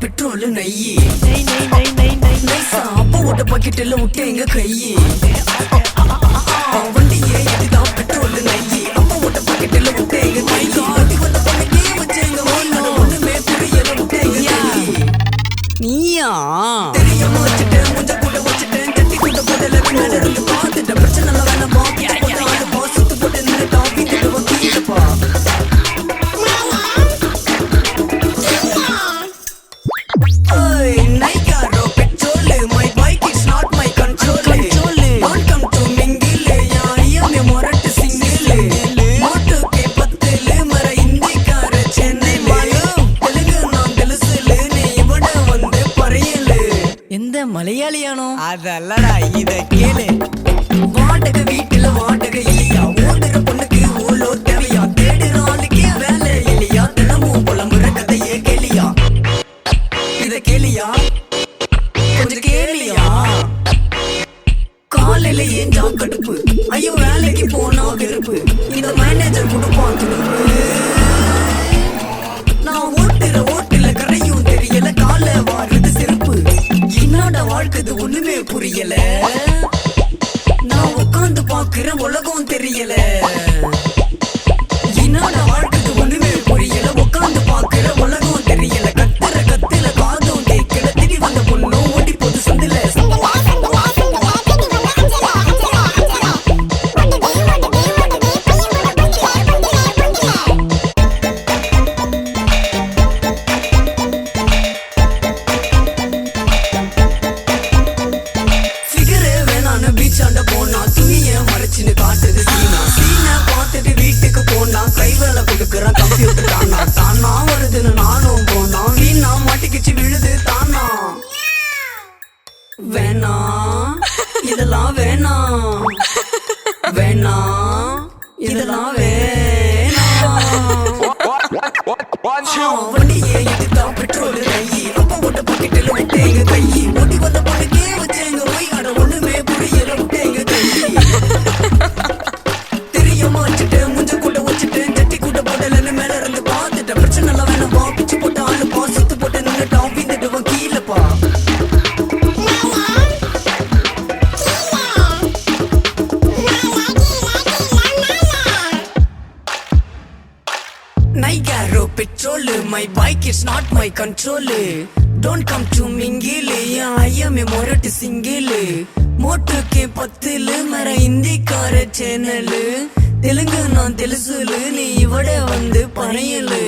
Petrol நெய்யி நைசா அப்போட பாக்கெட்டில் விட்டு எங்க கையி வண்டியே இதுதான் பெட்ரோல் நெய்யி அப்போட பாக்கெட்டில் விட்டு எங்க கையி ஓட்டி வந்த பொண்ணுக்கே வச்சு எங்க ஒண்ணுமே புரியல விட்டு எங்க கையி நீயா தெரியாம வச்சுட்டேன் முஞ்ச கூட வச்சுட்டேன் தட்டி கூட போடல மேல இருந்து பார்த்துட்டேன் பிரச்சனை வேணாம் சுத்து போட்டு நின்று டாப்பி வக்கீலப்பா மலையாளியானோ அதல்லடா இத கேளு. வாடகை வீட்டுல வாடகை இல்லையா ஓடுற பொண்ணுக்கு ஓலோ தேவையா தேடுற ஆளுக்கே வேலை இல்லையா தினமும் புலம்புற கதையே கேளியா இத கேளியா கொஞ்சம் கேளியா காலையில ஏஞ்சா கடுப்பு ஐயோ வேலைக்கு போனா வெறுப்பு இந்த மேனேஜர் கொடுப்பான் துடுப்பு நான் ஓட்டுல கரையும் தெரியல கால வாடுறது செருப்பு என்னோட வாழ்க்கை ஒண்ணுமே புரியல நான் உட்காந்து பாக்குற உலகம் தெரியல என்னோட வாழ்க்கை ஒண்ணுமே புரியல உட்காந்து பாக்குற உலகம் தெரியல கத்துல காதும் கேட்கல திரி வந்த பொண்ணும் ஓடி போது சந்தில பீச்சாண்ட போனா துணிய மறைச்சுன்னு காட்டுது சீனா பார்த்துட்டு வீட்டுக்கு போனா கை வேலை கொடுக்குறான் கம்ப்யூட்டர் தானா வருதுன்னு நானும் போனா வீணா மாட்டிக்கிச்சு விழுது தானா வேணா இதெல்லாம் வேணா இதெல்லாம் வேணா வண்டியே இதுதான் பெட்ரோல் நெய்யி அப்ப ஓட்ட பாக்கெட்டில் விட்டு எங்க கையி ஓட்டி வந்த பொண்ணுக்கே வச்சு எங்க போய் அட ஒண்ணுமே புரியல விட்டு எங்க கையி தெரியாம வச்சுட்டேன் முஞ்ச கூட வச்சுட்டேன் தட்டி கூட போடலன்னு மேல இருந்து பார்த்துட்டேன் பிரச்சனை எல்லாம் வேணாம்பா பிச்சு போட்ட ஆளுப்பா சுத்து போட்டு நின்று டாப்பி தட்டுவான் கீழப்பா Naigaro petrol, my bike is not my control. Don't come to mingle, yeah, I am a morat single. Motu ke patil, mera hindi kare channel. Telungu naan telusulu, nee ivade vandu parayelu.